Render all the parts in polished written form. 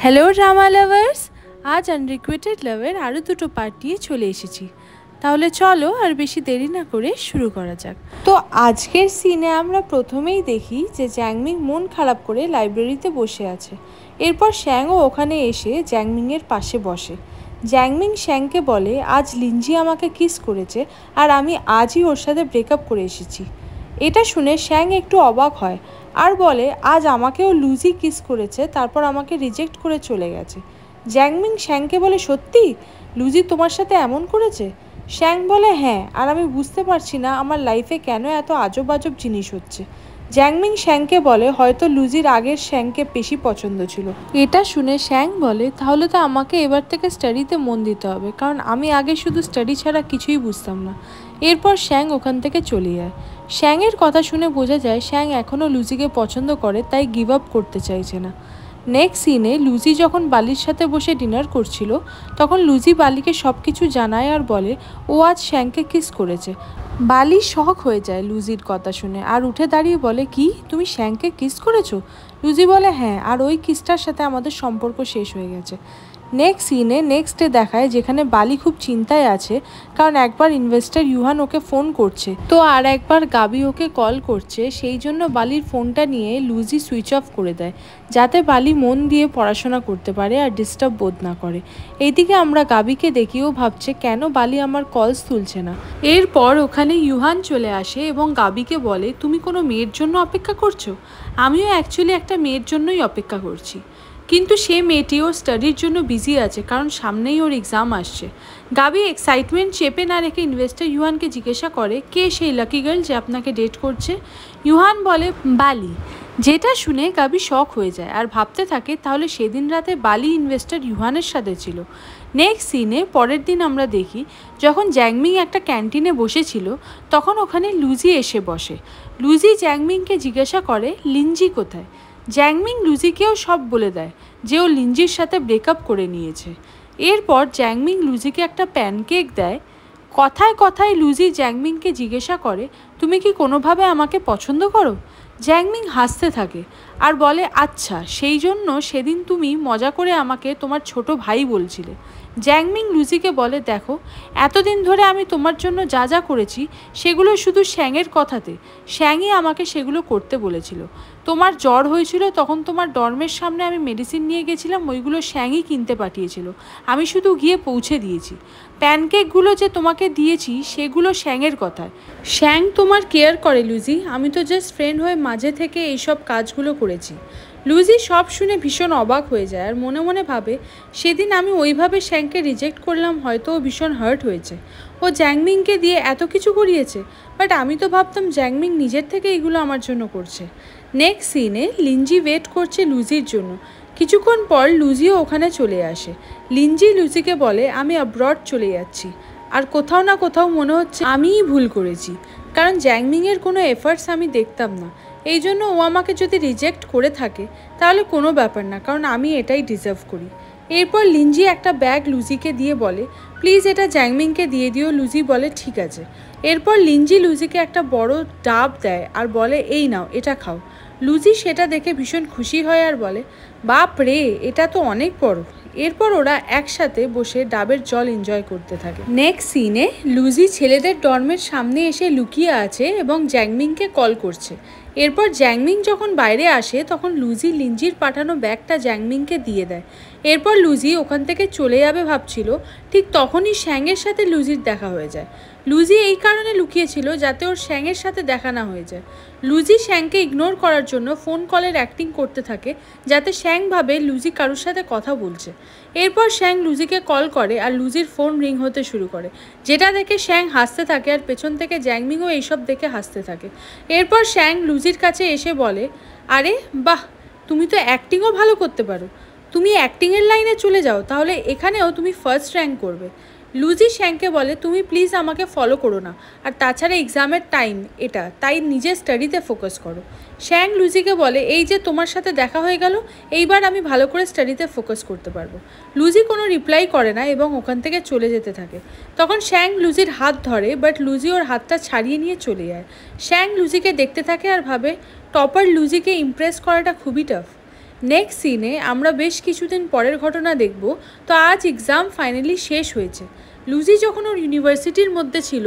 Hello drama lovers, আজ আনরিকুয়েটেড লাভের আরও দুটো পার্ট নিয়ে চলে এসেছি। তাহলে চলো আর বেশি দেরি না করে শুরু করা যাক। তো আজকের সিনে আমরা প্রথমেই দেখি যে জ্যাংমিং মন খারাপ করে লাইব্রেরিতে বসে আছে। এরপর শ্যাংও ওখানে এসে জ্যাংমিংয়ের পাশে বসে। জ্যাংমিং শ্যাংকে বলে, আজ লিনজি আমাকে কিস করেছে আর আমি আজই ওর সাথে ব্রেকআপ করে এসেছি। এটা শুনে শ্যাং একটু অবাক হয় আর বলে, আজ আমাকেও লুজি কিস করেছে, তারপর আমাকে রিজেক্ট করে চলে গেছে। জ্যাংমিং শ্যাংকে বলে, সত্যি লুজি তোমার সাথে এমন করেছে? শ্যাং বলে, হ্যাঁ, আর আমি বুঝতে পারছি না আমার লাইফে কেন এত আজব আজব জিনিস হচ্ছে। জ্যাংমিং শ্যাংকে বলে, হয়তো লুজির আগের শ্যাংকে বেশি পছন্দ ছিল। এটা শুনে শ্যাং বলে, তাহলে তো আমাকে এবার থেকে স্টাডিতে মন দিতে হবে, কারণ আমি আগে শুধু স্টাডি ছাড়া কিছুই বুঝতাম না। এরপর শ্যাং ওখান থেকে চলে যায়। শ্যাংয়ের কথা শুনে বোঝা যায় শ্যাং এখনও লুজিকে পছন্দ করে, তাই গিভ আপ করতে চাইছে না। নেক্সট সিনে লুজি যখন বালির সাথে বসে ডিনার করছিল, তখন লুজি বালিকে সব কিছু জানায় আর বলে ও আজ শ্যাংকে কিস করেছে। বালি শক হয়ে যায় লুজির কথা শুনে আর উঠে দাঁড়িয়ে বলে, কি তুমি শ্যাংকে কিস করেছো? লুজি বলে, হ্যাঁ, আর ওই কিসটার সাথে আমাদের সম্পর্ক শেষ হয়ে গেছে। নেক্সট সিনে নেক্সট ডে দেখায় যেখানে বালি খুব চিন্তায় আছে, কারণ একবার ইনভেস্টর ইউহান ওকে ফোন করছে, তো আর একবার গাবি ওকে কল করছে। সেই জন্য বালির ফোনটা নিয়ে লুজি সুইচ অফ করে দেয়, যাতে বালি মন দিয়ে পড়াশোনা করতে পারে আর ডিস্টার্ব বোধ না করে। এইদিকে আমরা গাবিকে দেখিও ভাবছে কেন বালি আমার কলস তুলছে না। এরপর ওখানে ইউহান চলে আসে এবং গাবিকে বলে, তুমি কোনো মেয়ের জন্য অপেক্ষা করছো? আমিও অ্যাকচুয়ালি একটা মেয়ের জন্যই অপেক্ষা করছি, কিন্তু সে মেয়েটি ওর স্টাডির জন্য বিজি আছে, কারণ সামনেই ওর এক্সাম আসছে। গাবি এক্সাইটমেন্ট চেপে না রেখে ইনভেস্টর ইউহানকে জিজ্ঞাসা করে, কে সেই লাকি গার্ল যে আপনাকে ডেট করছে? ইউহান বলে, বালি। যেটা শুনে গাবি শক হয়ে যায় আর ভাবতে থাকে তাহলে সেদিন রাতে বালি ইনভেস্টর ইউহানের সাথে ছিল। নেক্সট সিনে পরের দিন আমরা দেখি যখন জ্যাংমিং একটা ক্যান্টিনে বসেছিল, তখন ওখানে লুজি এসে বসে। লুজি জ্যাংমিংকে জিজ্ঞাসা করে, লিনজি কোথায়? জ্যাংমিং লুজিকেও সব বলে দেয় যে ও লিনজির সাথে ব্রেকআপ করে নিয়েছে। এরপর জ্যাংমিং লুজিকে একটা প্যানকেক দেয়। কথায় কথায় লুজি জ্যাংমিংকে জিজ্ঞাসা করে, তুমি কি কোনোভাবে আমাকে পছন্দ করো? জ্যাংমিং হাসতে থাকে আর বলে, আচ্ছা, সেই জন্য সেদিন তুমি মজা করে আমাকে তোমার ছোট ভাই বলছিলে। জ্যাংমিং লুজিকে বলে, দেখো, এতদিন ধরে আমি তোমার জন্য যা যা করেছি সেগুলো শুধু শ্যাংয়ের কথাতে। শ্যাংই আমাকে সেগুলো করতে বলেছিল। তোমার জ্বর হয়েছিল, তখন তোমার ডর্মের সামনে আমি মেডিসিন নিয়ে গেছিলাম, ওইগুলো শ্যাংই কিনতে পাঠিয়েছিল, আমি শুধু গিয়ে পৌঁছে দিয়েছি। প্যানকেকগুলো যে তোমাকে দিয়েছি সেগুলো শ্যাংয়ের কথায়। শ্যাং তোমার কেয়ার করে লুজি, আমি তো জাস্ট ফ্রেন্ড হয়ে মাঝে থেকে এইসব কাজগুলো করেছি। লুজি সব শুনে ভীষণ অবাক হয়ে যায় আর মনে মনে ভাবে, সেদিন আমি ওইভাবে শ্যাংকে রিজেক্ট করলাম, হয়তো ও ভীষণ হার্ট হয়েছে। ও জ্যাংমিংকে দিয়ে এত কিছু করিয়েছে, বাট আমি তো ভাবতাম জ্যাংমিং নিজের থেকে এগুলো আমার জন্য করছে। নেক্সট সিনে লিনজি ওয়েট করছে লুজির জন্য। কিছুক্ষণ পর লুজিও ওখানে চলে আসে। লিনজি লুজিকে বলে, আমি অ্যাব্রড চলে যাচ্ছি, আর কোথাও না কোথাও মনে হচ্ছে আমিই ভুল করেছি, কারণ জ্যাংমিংয়ের কোনো এফার্টস আমি দেখতাম না। এই জন্য ও আমাকে যদি রিজেক্ট করে থাকে তাহলে কোনো ব্যাপার না, কারণ আমি এটাই ডিজার্ভ করি। এরপর লিনজি একটা ব্যাগ লুজিকে দিয়ে বলে, প্লিজ এটা জ্যাংমিংকে দিয়ে দিও। লুজি বলে, ঠিক আছে। এরপর লিনজি লুজিকে একটা বড় ডাব দেয় আর বলে, এই নাও, এটা খাও। লুজি সেটা দেখে ভীষণ খুশি হয় আর বলে, বাপ রে, এটা তো অনেক বড়। এরপর ওরা একসাথে বসে ডাবের জল এনজয় করতে থাকে। নেক্সট সিনে লুজি ছেলেদের ডর্মের সামনে এসে লুকিয়ে আছে এবং জ্যাংমিংকে কল করছে। এরপর জ্যাংমিং যখন বাইরে আসে তখন লুজি লিনজির পাঠানো ব্যাগটা জ্যাংমিংকে দিয়ে দেয়। এরপর লুজি ওখান থেকে চলে যাবে ভাবছিল, ঠিক তখনই শ্যাংয়ের সাথে লুজির দেখা হয়ে যায়। লুজি এই কারণে লুকিয়েছিল যাতে ওর শ্যাংয়ের সাথে দেখা না হয়ে যায়। লুজি শ্যাংকে ইগনোর করার জন্য ফোন কলের অ্যাক্টিং করতে থাকে, যাতে শ্যাং ভাবে লুজি কারোর সাথে কথা বলছে। এরপর শ্যাং লুজিকে কল করে আর লুজির ফোন রিং হতে শুরু করে, যেটা দেখে শ্যাং হাসতে থাকে আর পেছন থেকে জ্যাংমিংও এইসব দেখে হাসতে থাকে। এরপর শ্যাং লুজির কাছে এসে বলে, আরে বাহ, তুমি তো অ্যাক্টিংও ভালো করতে পারো, তুমি অ্যাক্টিংয়ের লাইনে চলে যাও, তাহলে এখানেও তুমি ফার্স্ট র্যাঙ্ক করবে। লুজি শ্যাংকে বলে, তুমি প্লিজ আমাকে ফলো করো না, আর তাছাড়া এক্সামের টাইম এটা, তাই নিজের স্টাডিতে ফোকাস করো। শ্যাং লুজিকে বলে, এই যে তোমার সাথে দেখা হয়ে গেল, এইবার আমি ভালো করে স্টাডিতে ফোকাস করতে পারবো। লুজি কোনো রিপ্লাই করে না এবং ওখান থেকে চলে যেতে থাকে। তখন শ্যাং লুজির হাত ধরে, বাট লুজি ওর হাতটা ছাড়িয়ে নিয়ে চলে যায়। শ্যাং লুজিকে দেখতে থাকে আর ভাবে, টপার লুজিকে ইমপ্রেস করাটা খুবই টাফ। নেক্সট সিনে আমরা বেশ কিছুদিন পরের ঘটনা দেখব। তো আজ এক্সাম ফাইনালি শেষ হয়েছে। লুজি যখন ওর ইউনিভার্সিটির মধ্যে ছিল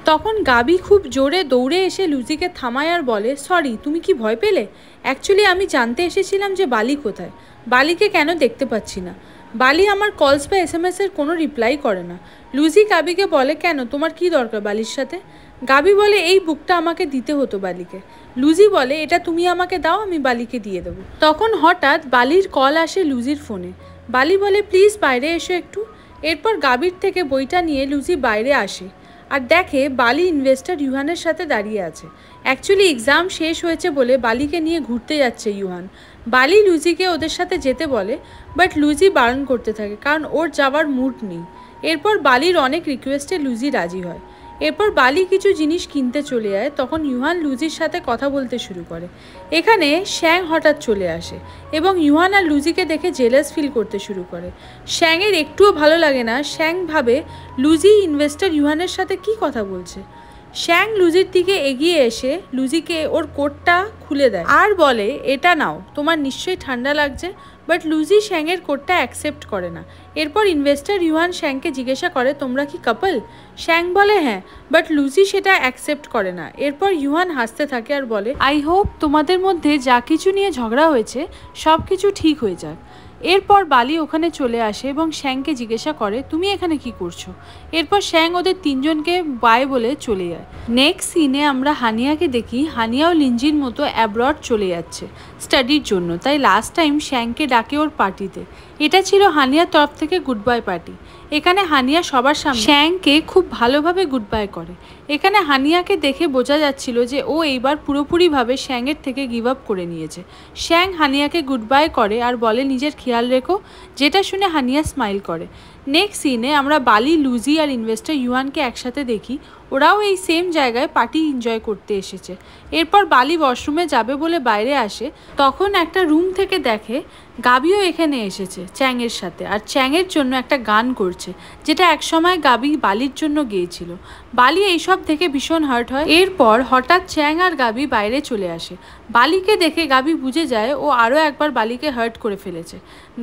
তখন গাবি খুব জোরে দৌড়ে এসে লুজিকে থামায় আর বলে, সরি, তুমি কি ভয় পেলে? অ্যাকচুয়ালি আমি জানতে এসেছিলাম যে বালি কোথায়, বালিকে কেন দেখতে পাচ্ছি না। বালি আমার কলস বা SMS-এর কোনো রিপ্লাই করে না। লুজি গাবিকে বলে, কেন, তোমার কি দরকার বালির সাথে? গাবি বলে, এই বুকটা আমাকে দিতে হতো বালিকে। লুজি বলে, এটা তুমি আমাকে দাও, আমি বালিকে দিয়ে দেবো। তখন হঠাৎ বালির কল আসে লুজির ফোনে। বালি বলে, প্লিজ বাইরে এসো একটু। এরপর গাবির থেকে বইটা নিয়ে লুজি বাইরে আসে আর দেখে বালি ইনভেস্টর ইউহানের সাথে দাঁড়িয়ে আছে। অ্যাকচুয়ালি এক্সাম শেষ হয়েছে বলে বালিকে নিয়ে ঘুরতে যাচ্ছে ইউহান। বালি লুজিকে ওদের সাথে যেতে বলে, বাট লুজি বারণ করতে থাকে কারণ ওর যাওয়ার মুড নেই। এরপর বালির অনেক রিকোয়েস্টে লুজি রাজি হয়। এরপর বালি কিছু জিনিস কিনতে চলে যায়। তখন ইউহান লুজির সাথে কথা বলতে শুরু করে। এখানে শ্যাং হঠাৎ চলে আসে এবং ইউহান আর লুজিকে দেখে জেলাস ফিল করতে শুরু করে। শ্যাংয়ের একটুও ভালো লাগে না। শ্যাং ভাবে লুজি ইনভেস্টর ইউহানের সাথে কি কথা বলছে। শ্যাং লুজির দিকে এগিয়ে এসে লুজিকে ওর কোটটা খুলে দেয় আর বলে, এটা নাও, তোমার নিশ্চয়ই ঠান্ডা লাগছে। বাট লুজি শ্যাংয়ের কোটটা অ্যাকসেপ্ট করে না। এরপর ইনভেস্টর ইউহান শ্যাংকে জিজ্ঞাসা করে, তোমরা কি কাপল? শ্যাং বলে হ্যাঁ, বাট লুজি সেটা অ্যাকসেপ্ট করে না। এরপর ইউহান হাসতে থাকে আর বলে, আই হোপ তোমাদের মধ্যে যা কিছু নিয়ে ঝগড়া হয়েছে সব কিছু ঠিক হয়ে যাক। এরপর বালি ওখানে চলে আসে এবং শ্যাংকে জিজ্ঞাসা করে, তুমি এখানে কি করছো? এরপর শ্যাং ওদের তিনজনকে বাই বলে চলে যায়। নেক্সট সিনে আমরা হানিয়াকে দেখি। হানিয়াও লিঞ্জির মতো অ্যাব্রড চলে যাচ্ছে স্টাডির জন্য, তাই লাস্ট টাইম শ্যাংকে ডাকে ওর পার্টিতে। এটা ছিল হানিয়ার তরফ থেকে গুড বাই পার্টি। এখানে হানিয়া সবার সামনে শ্যাংকে খুব ভালোভাবে গুড বাই করে। এখানে হানিয়াকে দেখে বোঝা যাচ্ছিল যে ও এইবার পুরোপুরিভাবে শ্যাংয়ের থেকে গিভ আপ করে নিয়েছে। শ্যাং হানিয়াকে গুড বাই করে আর বলে, নিজের খেয়াল রেখো, যেটা শুনে হানিয়া স্মাইল করে। নেক্সট সিনে আমরা বালি, লুজি আর ইনভেস্টর ইউহানকে একসাথে দেখি। ওরাও এই সেম জায়গায় পার্টি এনজয় করতে এসেছে। এরপর বালি ওয়াশরুমে যাবে বলে বাইরে আসে। তখন একটা রুম থেকে দেখে গাবিও এখানে এসেছে চ্যাংয়ের সাথে, আর চ্যাংয়ের জন্য একটা গান করছে, যেটা একসময় গাবি বালির জন্য গেয়েছিল। বালি এইসব দেখে ভীষণ হার্ট হয়। এরপর হঠাৎ চ্যাং আর গাবি বাইরে চলে আসে। বালিকে দেখে গাবি বুঝে যায় ও আরও একবার বালিকে হার্ট করে ফেলেছে।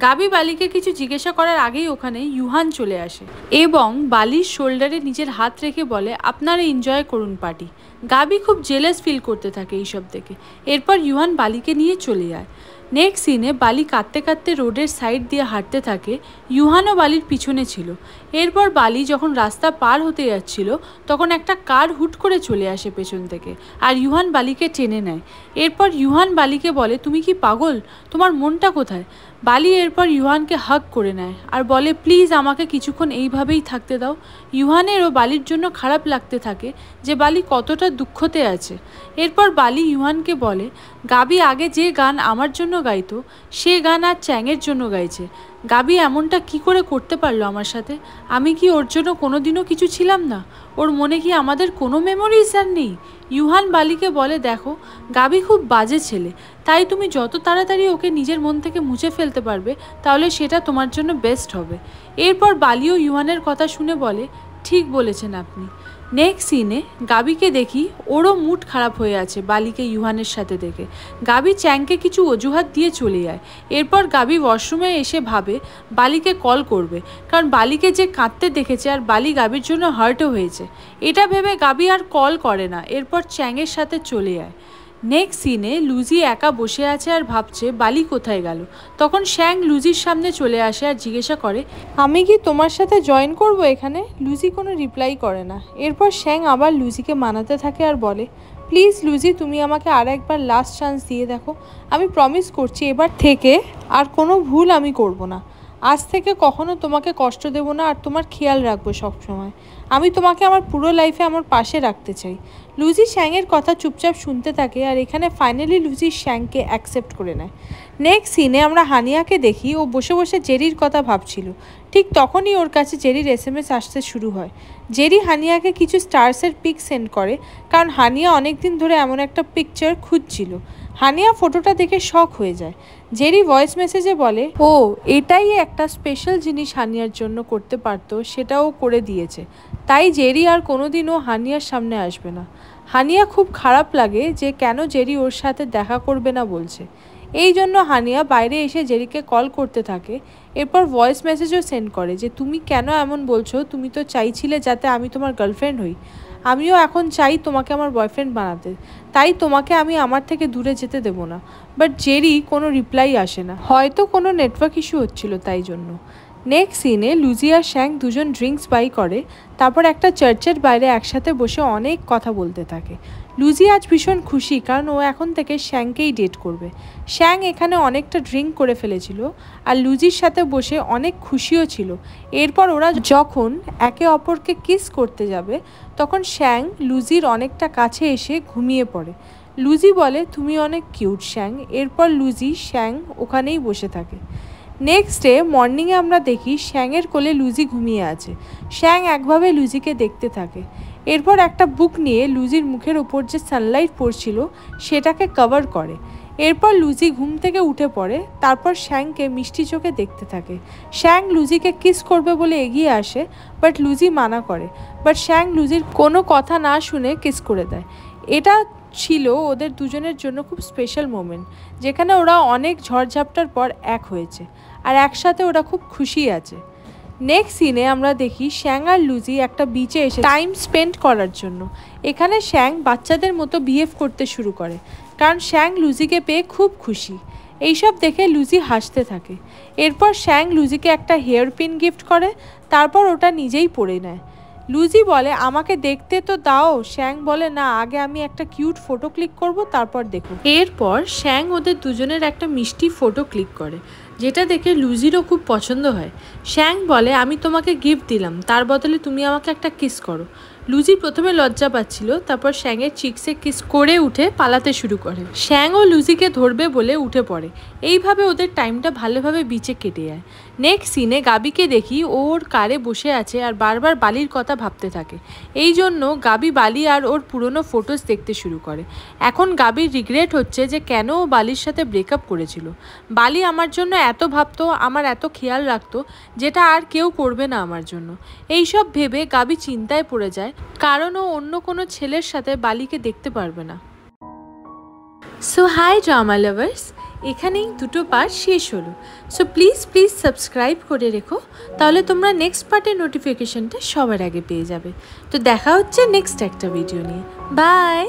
গাবি বালিকে কিছু জিজ্ঞাসা করার আগেই ওখানে ইউহান চলে আসে এবং বালির শোল্ডারে নিজের হাত রেখে বলে, আপনারা এনজয় করুন পার্টি। গাবি খুব জেলাস ফিল করতে থাকে এইসব দেখে। এরপর ইউহান বালিকে নিয়ে চলে যায়। নেক্সট সিনে বালি কাঁদতে কাঁদতে রোডের সাইড দিয়ে হাঁটতে থাকে। ইউহানও বালির পিছনে ছিল। এরপর বালি যখন রাস্তা পার হতে যাচ্ছিল তখন একটা কার হুট করে চলে আসে পেছন থেকে আর ইউহান বালিকে টেনে নেয়। এরপর ইউহান বালিকে বলে, তুমি কি পাগল? তোমার মনটা কোথায়? বালি এরপর ইউহানকে হাগ করে নেয় আর বলে, প্লিজ আমাকে কিছুক্ষণ এইভাবেই থাকতে দাও। ইউহানেরও বালির জন্য খারাপ লাগতে থাকে যে বালি কতটা দুঃখতে আছে। এরপর বালি ইউহানকে বলে, গাবি আগে যে গান আমার জন্য গাইতো সে গান আর চ্যাংয়ের জন্য গাইছে। গাবি এমনটা কি করে করতে পারলো আমার সাথে? আমি কি ওর জন্য কোনোদিনও কিছু ছিলাম না? ওর মনে কি আমাদের কোনো মেমোরিজ আর নেই? ইউহান বালিকে বলে, দেখো গাবি খুব বাজে ছেলে, তাই তুমি যত তাড়াতাড়ি ওকে নিজের মন থেকে মুছে ফেলতে পারবে তাহলে সেটা তোমার জন্য বেস্ট হবে। এরপর বালিও ইউহানের কথা শুনে বলে, ঠিক বলেছেন আপনি। নেক্সট সিনে গাবিকে দেখি, ওরও মুড খারাপ হয়ে আছে বালিকে ইউহানের সাথে দেখে। গাবি চ্যাংকে কিছু অজুহাত দিয়ে চলে যায়। এরপর গাবি ওয়াশরুমে এসে ভাবে বালিকে কল করবে, কারণ বালিকে যে কাঁদতে দেখেছে আর বালি গাবির জন্য হার্টও হয়েছে। এটা ভেবে গাবি আর কল করে না। এরপর চ্যাংয়ের সাথে চলে যায়। নেক্সট সিনে লুজি একা বসে আছে আর ভাবছে বালি কোথায় গেল। তখন শ্যাং লুজির সামনে চলে আসে আর জিজ্ঞাসা করে, আমি কি তোমার সাথে জয়েন করব এখানে? লুজি কোনো রিপ্লাই করে না। এরপর শ্যাং আবার লুজিকে মানাতে থাকে আর বলে, প্লিজ লুজি, তুমি আমাকে আর একবার লাস্ট চান্স দিয়ে দেখো। আমি প্রমিস করছি এবার থেকে আর কোনো ভুল আমি করব না। আজ থেকে কখনো তোমাকে কষ্ট দেব না আর তোমার খেয়াল রাখবো সবসময়। আমি তোমাকে আমার পুরো লাইফে আমার পাশে রাখতে চাই। লুজি শ্যাংয়ের কথা চুপচাপ শুনতে থাকে আর এখানে ফাইনালি লুজি শ্যাংকে অ্যাকসেপ্ট করে নেয়। নেক্সট সিনে আমরা হানিয়াকে দেখি, ও বসে বসে জেরির কথা ভাবছিল। ঠিক তখনই ওর কাছে জেরির SMS আসতে শুরু হয়। জেরি হানিয়াকে কিছু স্টার্সের পিক সেন্ড করে, কারণ হানিয়া অনেক দিন ধরে এমন একটা পিকচার খুঁজছিল। হানিয়া ফটোটা দেখে শক হয়ে যায়। জেরি ভয়েস মেসেজে বলে, ও এটাই একটা স্পেশাল জিনিস হানিয়ার জন্য করতে পারতো, সেটাও করে দিয়েছে। তাই জেরি আর কোনোদিনও হানিয়ার সামনে আসবে না। হানিয়া খুব খারাপ লাগে যে কেন জেরি ওর সাথে দেখা করবে না বলছে। এই জন্য হানিয়া বাইরে এসে জেরিকে কল করতে থাকে। এরপর ভয়েস মেসেজও সেন্ড করে যে তুমি কেন এমন বলছো, তুমি তো চাইছিলে যাতে আমি তোমার গার্লফ্রেন্ড হই, আমিও এখন চাই তোমাকে আমার বয়ফ্রেন্ড বানাতে, তাই তোমাকে আমি আমার থেকে দূরে যেতে দেবো না। বাট জেরি কোনো রিপ্লাই আসে না, হয়তো কোনো নেটওয়ার্ক ইস্যু হচ্ছিল তাই জন্য। নেক্সট সিনে লুজি আর শ্যাং দুজন ড্রিঙ্কস বাই করে, তারপর একটা চার্চের বাইরে একসাথে বসে অনেক কথা বলতে থাকে। লুজি আজ ভীষণ খুশি কারণ ও এখন থেকে শ্যাংকেই ডেট করবে। শ্যাং এখানে অনেকটা ড্রিঙ্ক করে ফেলেছিল আর লুজির সাথে বসে অনেক খুশিও ছিল। এরপর ওরা যখন একে অপরকে কিস করতে যাবে তখন শ্যাং লুজির অনেকটা কাছে এসে ঘুমিয়ে পড়ে। লুজি বলে তুমি অনেক কিউট শ্যাং। এরপর লুজি শ্যাং ওখানেই বসে থাকে। নেক্সট ডে মর্নিংয়ে আমরা দেখি শ্যাংয়ের কোলে লুজি ঘুমিয়ে আছে। শ্যাং একভাবে লুজিকে দেখতে থাকে। এরপর একটা বুক নিয়ে লুজির মুখের ওপর যে সানলাইট পড়ছিল সেটাকে কভার করে। এরপর লুজি ঘুম থেকে উঠে পড়ে, তারপর শ্যাংকে মিষ্টি চোখে দেখতে থাকে। শ্যাং লুজিকে কিস করবে বলে এগিয়ে আসে, বাট লুজি মানা করে। বাট শ্যাং লুজির কোনো কথা না শুনে কিস করে দেয়। এটা ছিল ওদের দুজনের জন্য খুব স্পেশাল মোমেন্ট, যেখানে ওরা অনেক ঝড়ঝাপটার পর এক হয়েছে আর একসাথে ওরা খুব খুশি আছে। নেক্সট সিনে আমরা দেখি শ্যাং আর লুজি একটা বিচে এসে টাইম স্পেন্ড করার জন্য। এখানে শ্যাং বাচ্চাদের মতো বিহেভ করতে শুরু করে কারণ শ্যাং লুজিকে পেয়ে খুব খুশি। এইসব দেখে লুজি হাসতে থাকে। এরপর শ্যাং লুজিকে একটা হেয়ার পিন গিফট করে, তারপর ওটা নিজেই পরে নেয়। লুজি বলে আমাকে দেখতে তো দাও। শ্যাং বলে না, আগে আমি একটা কিউট ফটো ক্লিক করব, তারপর দেখো। এরপর শ্যাং ওদের দুজনের একটা মিষ্টি ফটো ক্লিক করে, যেটা দেখে লুজিরও খুব পছন্দ হয়। শ্যাং বলে আমি তোমাকে গিফট দিলাম, তার বদলে তুমি আমাকে একটা কিস করো। লুজি প্রথমে লজ্জা পাচ্ছিল, তারপর শ্যাংয়ের চিক্সে কিস করে উঠে পালাতে শুরু করে। শ্যাংও লুজিকে ধরবে বলে উঠে পড়ে। এইভাবে ওদের টাইমটা ভালোভাবে বিচে কেটে যায়। নেক্সট সিনে গাবিকে দেখি ওর কারে বসে আছে আর বারবার বালির কথা ভাবতে থাকে। এই জন্য গাবি বালি আর ওর পুরনো ফটোস দেখতে শুরু করে। এখন গাবির রিগ্রেট হচ্ছে যে কেন ও বালির সাথে ব্রেকআপ করেছিল। বালি আমার জন্য এত ভাবতো, আমার এত খেয়াল রাখতো, যেটা আর কেউ করবে না আমার জন্য। এইসব ভেবে গাবি চিন্তায় পড়ে যায়, কারণ ও অন্য কোনো ছেলের সাথে বালিকে দেখতে পারবে না। সো হাই ড্রামা লাভার্স, এখানেই দুটো পার্ট শেষ হলো। সো প্লিজ সাবস্ক্রাইব করে রেখো, তাহলে তোমরা নেক্সট পার্টের নোটিফিকেশনটা সবার আগে পেয়ে যাবে। তো দেখা হচ্ছে নেক্সট একটা ভিডিও নিয়ে। বাই।